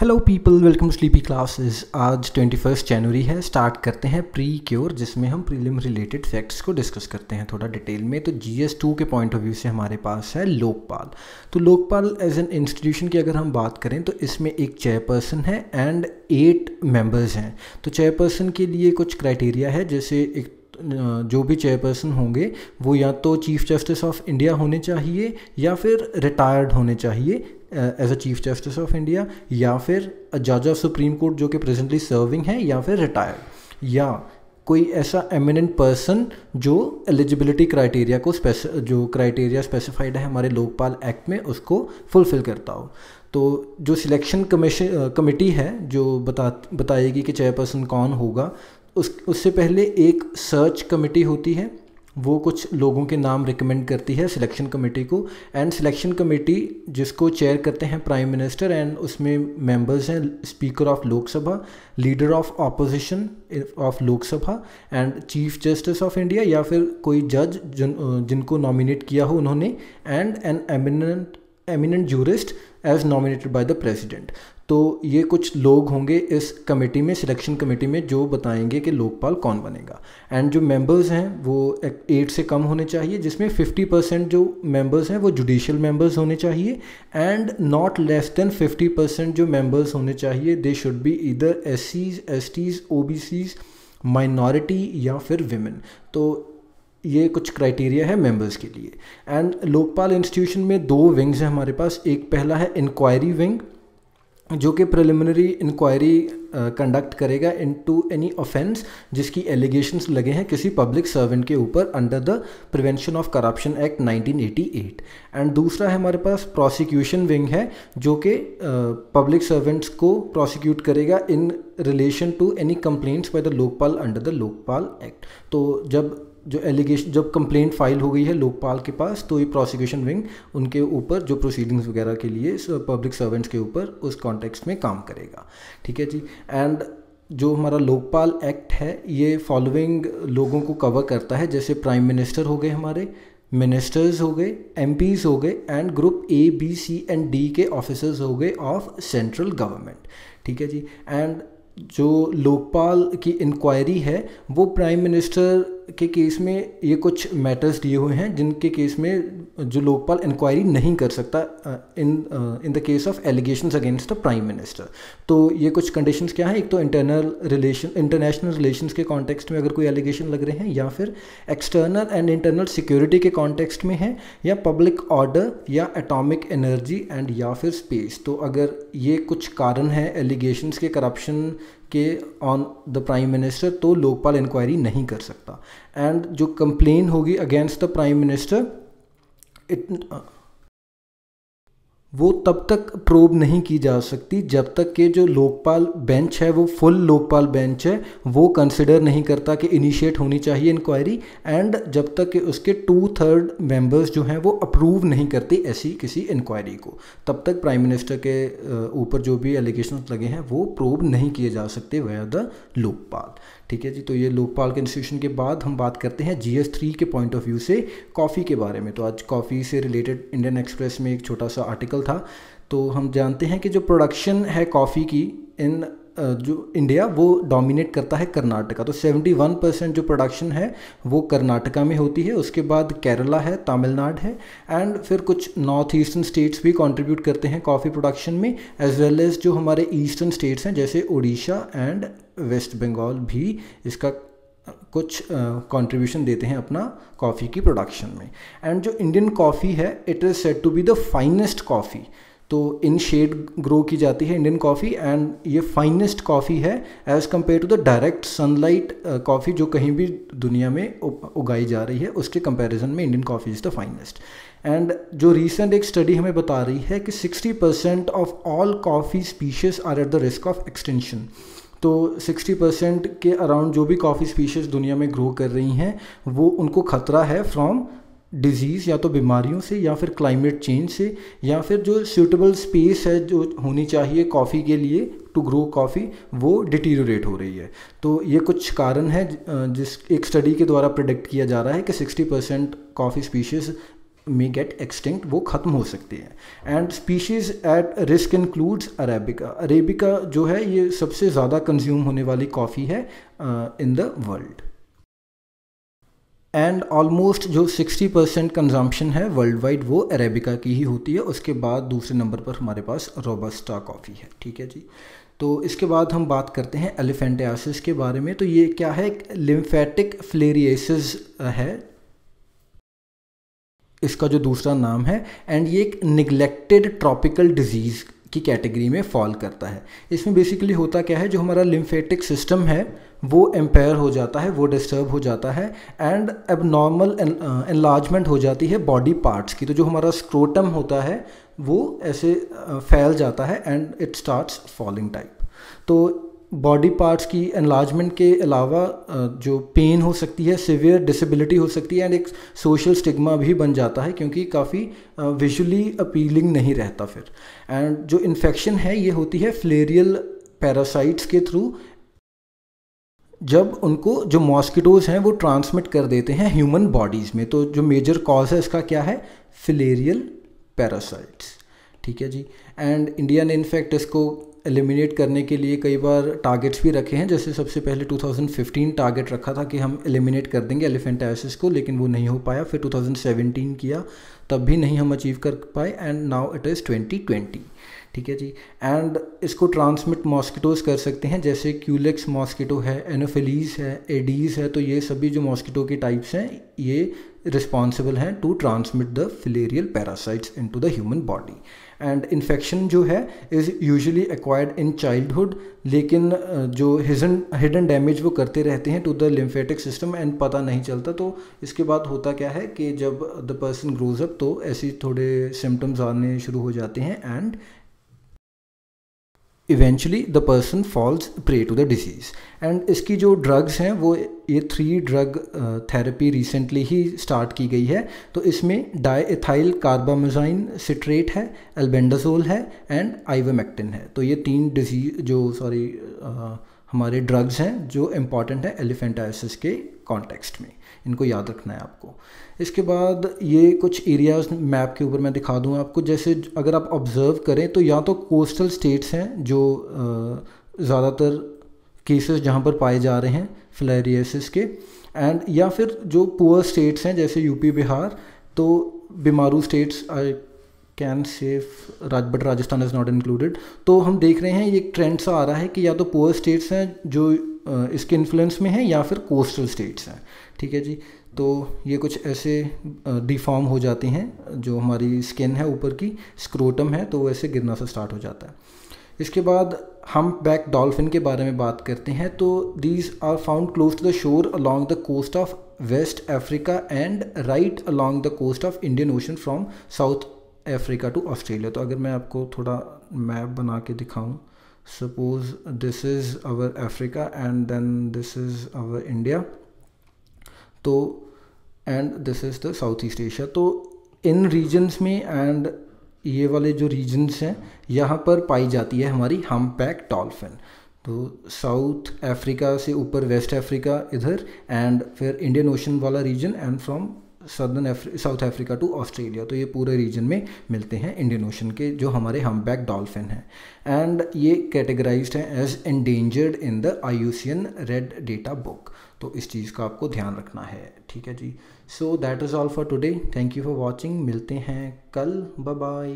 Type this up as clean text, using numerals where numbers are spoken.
Hello people, welcome to sleepy classes. आज 21 जनवरी है। Start करते हैं प्री क्योर, जिसमें हम प्रीलिम रिलेटेड फैक्ट्स को डिस्कस करते हैं थोड़ा डिटेल में। तो GS2 के पॉइंट ऑफ व्यू से हमारे पास है लोकपाल। तो लोकपाल एज एन इंस्टीट्यूशन की अगर हम बात करें तो इसमें एक चेयरपर्सन है एंड 8 मेंबर्स हैं। तो चेयरपर्सन के लिए कुछ क्राइटेरिया है, जैसे एक जो भी चेयरपर्सन होंगे वो या तो चीफ जस्टिस ऑफ इंडिया होने चाहिए या फिर रिटायर्ड होने चाहिए as a chief justice of India, या फिर जज ऑफ सुप्रीम कोर्ट जो कि प्रेजेंटली सर्विंग है, या फिर रिटायर्ड, या कोई ऐसा एमिनेंट पर्सन जो एलिजिबिलिटी क्राइटेरिया को जो क्राइटेरिया स्पेसिफाइड है हमारे लोकपाल एक्ट में उसको फुलफिल करता हो। तो जो सिलेक्शन कमेटी है जो बताएगी कि चेयरपर्सन कौन होगा, उससे पहले एक सर्च कमेटी होती है, वो कुछ लोगों के नाम रिकमेंड करती है सिलेक्शन कमेटी को। एंड सिलेक्शन कमेटी जिसको चेयर करते हैं प्राइम मिनिस्टर, एंड उसमें मेंबर्स हैं speaker of Lok Sabha, leader of opposition of Lok Sabha, and chief justice of India, या फिर कोई जज जिनको नॉमिनेट किया हो उन्होंने, and an eminent jurist as nominated by the president. तो ये कुछ लोग होंगे इस कमेटी में, सिलेक्शन कमेटी में, जो बताएंगे कि लोकपाल कौन बनेगा। एंड जो मेंबर्स हैं वो 8 से कम होने चाहिए, जिसमें 50% जो मेंबर्स हैं वो जुडिशियल मेंबर्स होने चाहिए, एंड नॉट लेस देन 50% जो मेंबर्स होने चाहिए they should be either SCs, STs, OBCs, minority या फिर विमेन। तो ये कुछ क्राइटेरिया है मेंबर्स के लिए। एंड लोकपाल इंस्टीट्यूशन में 2 विंग्स हैं हमारे पास। एक पहला है इंक्वायरी विंग, जो कि प्रिलिमिनरी इंक्वायरी कंडक्ट करेगा इनटू एनी ऑफेंस जिसकी एलिगेशंस लगे हैं किसी पब्लिक सर्वेंट के ऊपर under the prevention of corruption act 1988। And दूसरा है हमारे पास प्रोसिक्यूशन विंग है, जो कि पब्लिक सर्वेंट्स को प्रोसिक्यूट करेगा in relation to any complaints by the Lokpal under the Lokpal act. तो जब कंप्लेंट फाइल हो गई है लोकपाल के पास, तो ये प्रोसिक्यूशन विंग उनके ऊपर जो प्रोसीडिंग्स वगैरह के लिए पब्लिक सर्वेंट्स के ऊपर उस कॉन्टेक्स्ट में काम करेगा। ठीक है जी। एंड जो हमारा लोकपाल एक्ट है ये फॉलोइंग लोगों को कवर करता है, जैसे प्राइम मिनिस्टर हो गए, हमारे मिनिस्टर्स हो गए, MPs हो गए, and group A, B, C and D के ऑफिसर्स हो गए ऑफ सेंट्रल गवर्नमेंट। ठीक है जी। एंड जो लोकपाल की इंक्वायरी है वो प्राइम मिनिस्टर के केस में ये कुछ मैटर्स दिए हुए हैं जिनके केस में जो लोकपाल इंक्वायरी नहीं कर सकता in the case of allegations against the prime minister. तो ये कुछ कंडीशंस क्या हैं, एक तो इंटरनेशनल रिलेशंस के कॉन्टेक्स्ट में अगर कोई एलिगेशन लग रहे हैं, या फिर एक्सटर्नल एंड इंटरनल सिक्योरिटी के कॉन्टेक्स्ट में है, या पब्लिक ऑर्डर, या एटॉमिक एनर्जी, एंड या फिर स्पेस। तो अगर ये कुछ कारण है एलिगेशंस के करप्शन के ऑन द प्राइम मिनिस्टर, तो लोकपाल इंक्वायरी नहीं कर सकता। एंड जो कंप्लेन होगी अगेंस्ट द प्राइम मिनिस्टर वो तब तक प्रोब नहीं की जा सकती जब तक कि जो लोकपाल बेंच है वो फुल लोकपाल बेंच है, वो कंसिडर नहीं करता कि इनिशिएट होनी चाहिए इंक्वायरी, एंड जब तक कि उसके 2/3 मेंबर्स जो हैं वो अप्रूव नहीं करते ऐसी किसी इंक्वायरी को, तब तक प्राइम मिनिस्टर के ऊपर जो भी एलिगेशंस लगे हैं वो प्रोब नहीं किए जा सकते वाया द लोकपाल। ठीक है जी। तो ये लोकपाल के इंस्टीट्यूशन के बाद हम बात करते हैं GS3 के पॉइंट ऑफ व्यू से कॉफ़ी के बारे में। तो आज कॉफ़ी से रिलेटेड इंडियन एक्सप्रेस में एक छोटा सा आर्टिकल था। तो हम जानते हैं कि जो प्रोडक्शन है कॉफ़ी की इन जो इंडिया, वो डोमिनेट करता है कर्नाटका। तो 71% जो प्रोडक्शन है वो कर्नाटका में होती है, उसके बाद केरला है, तमिलनाडु है, एंड फिर कुछ नॉर्थ ईस्टर्न स्टेट्स भी कंट्रीब्यूट करते हैं कॉफ़ी प्रोडक्शन में, एज वेल एज जो हमारे ईस्टर्न स्टेट्स हैं जैसे उड़ीसा एंड वेस्ट बंगाल भी इसका कुछ कंट्रीब्यूशन देते हैं अपना कॉफ़ी की प्रोडक्शन में। एंड जो इंडियन कॉफ़ी है it is said to be the finest coffee. तो इन शेड ग्रो की जाती है इंडियन कॉफ़ी, एंड ये फाइनेस्ट कॉफ़ी है as compare to the direct sunlight coffee जो कहीं भी दुनिया में उगाई जा रही है, उसके कंपैरिजन में Indian coffee is the finest. And जो रीसेंट एक स्टडी हमें बता रही है कि 60% of all coffee species are at the risk of extinction. तो 60% के अराउंड जो भी कॉफ़ी स्पीशीज़ दुनिया में ग्रो कर रही हैं वो उनको ख़तरा है फ्रॉम डिजीज़, या तो बीमारियों से, या फिर क्लाइमेट चेंज से, या फिर जो सूटेबल स्पेस है जो होनी चाहिए कॉफ़ी के लिए टू ग्रो कॉफ़ी, वो डिटीरियोरेट हो रही है। तो ये कुछ कारण है जिस एक स्टडी के द्वारा प्रेडिक्ट किया जा रहा है कि 60% कॉफ़ी स्पीशीज़ में गेट एक्सटिंक्ट, वो ख़त्म हो सकते हैं। And species at risk includes arabica. Arabica जो है ये सबसे ज़्यादा कंज्यूम होने वाली कॉफ़ी है in the world. And almost जो 60% कंजम्पशन है वर्ल्ड वाइड वो अरेबिका की ही होती है। उसके बाद दूसरे नंबर पर हमारे पास रोबस्टा कॉफ़ी है। ठीक है जी। तो इसके बाद हम बात करते हैं एलिफेंटियासिस के बारे में। तो ये क्या है, लिम्फेटिक फ्लेरिएसिस है इसका जो दूसरा नाम है। एंड ये एक निगलेक्टेड ट्रॉपिकल डिजीज़ की कैटेगरी में फॉल करता है। इसमें बेसिकली होता क्या है, जो हमारा लिम्फेटिक सिस्टम है वो एम्पेयर हो जाता है, वो डिस्टर्ब हो जाता है एंड एबनॉर्मल एनलार्जमेंट हो जाती है बॉडी पार्ट्स की। तो जो हमारा स्क्रोटम होता है वो ऐसे फैल जाता है and it starts falling type. तो बॉडी पार्ट्स की एनलार्जमेंट के अलावा जो पेन हो सकती है, सिवियर डिसेबिलिटी हो सकती है एंड एक सोशल स्टिग्मा भी बन जाता है क्योंकि काफ़ी विजुअली अपीलिंग नहीं रहता फिर। एंड जो इन्फेक्शन है ये होती है फ्लेरियल पैरासाइट्स के थ्रू, जब उनको जो मॉस्किटोज़ हैं वो ट्रांसमिट कर देते हैं ह्यूमन बॉडीज़ में। तो जो मेजर कॉज है इसका क्या है, फिलेरियल पैरासाइट्स। ठीक है जी। एंड इंडिया ने इनफैक्ट इसको एलिमिनेट करने के लिए कई बार टारगेट्स भी रखे हैं। जैसे सबसे पहले 2015 टारगेट रखा था कि हम एलिमिनेट कर देंगे एलिफेंटाइसिस को, लेकिन वो नहीं हो पाया। फिर 2017 किया, तब भी नहीं हम अचीव कर पाए एंड नाउ इट इज़ 2020। ठीक है जी। एंड इसको ट्रांसमिट मॉस्किटोज़ कर सकते हैं, जैसे क्यूलेक्स मॉस्किटो है, एनोफिलीज है, एडीज़ है। तो ये सभी जो मॉस्किटो के टाइप्स हैं ये रिस्पॉन्सिबल हैं to transmit the filarial parasites into the human body. And infection जो है is usually acquired in childhood, लेकिन जो हिडन डैमेज वो करते रहते हैं to the lymphatic system and पता नहीं चलता। तो इसके बाद होता क्या है कि जब द पर्सन ग्रोज अप तो ऐसे थोड़े सिम्टम्स आने शुरू हो जाते हैं and eventually the person falls prey to the disease. And इसकी जो ड्रग्स हैं वो ये 3 ड्रग थेरेपी रिसेंटली ही स्टार्ट की गई है। तो इसमें डाईएथाइल कार्बामेज़ाइन सिट्रेट है, एल्बेंडाजोल है एंड आइवरमेक्टिन है। तो ये 3 डिजीज हमारे ड्रग्स हैं जो इम्पॉर्टेंट है एलिफेंटाइसिस के कॉन्टेक्स्ट में, इनको याद रखना है आपको। इसके बाद ये कुछ एरियाज़ मैप के ऊपर मैं दिखा दूँ आपको। जैसे अगर आप ऑब्ज़र्व करें तो या तो कोस्टल स्टेट्स हैं जो ज़्यादातर केसेस जहाँ पर पाए जा रहे हैं फिलेरियासिस के, एंड या फिर जो पुअर स्टेट्स हैं जैसे यूपी बिहार। तो BIMARU states I can safe but Rajasthan is not included. तो हम देख रहे हैं ये एक ट्रेंड सा आ रहा है कि या तो पुअर स्टेट्स हैं जो इसके इन्फ्लुएंस में हैं या फिर कोस्टल स्टेट्स हैं। ठीक है जी। तो ये कुछ ऐसे डिफॉर्म हो जाते हैं, जो हमारी स्किन है ऊपर की, स्क्रोटम है तो वैसे गिरना सा स्टार्ट हो जाता है। इसके बाद हम बैक डॉल्फिन के बारे में बात करते हैं। तो these are found close to the shore along the coast of West Africa and right along the coast of Indian Ocean from South Africa to Australia. तो अगर मैं आपको थोड़ा मैप बना के दिखाऊं, suppose this is our Africa and then this is our India, तो and this is the South East Asia. तो इन रीजन्स में एंड ये वाले जो रीजन्स हैं यहाँ पर पाई जाती है हमारी हम्पबैक डॉल्फिन। तो साउथ अफ्रीका से ऊपर वेस्ट अफ्रीका इधर, एंड फिर इंडियन ओशन वाला region and from South Africa to Australia. तो ये पूरे रीजन में मिलते हैं इंडियन ओशन के जो हमारे हम्पबैक डॉल्फिन हैं। एंड ये कैटेगराइज्ड हैं as endangered in the IUCN red data book. तो इस चीज़ का आपको ध्यान रखना है। ठीक है जी। So that is all for today. Thank you for watching. मिलते हैं कल। Bye bye.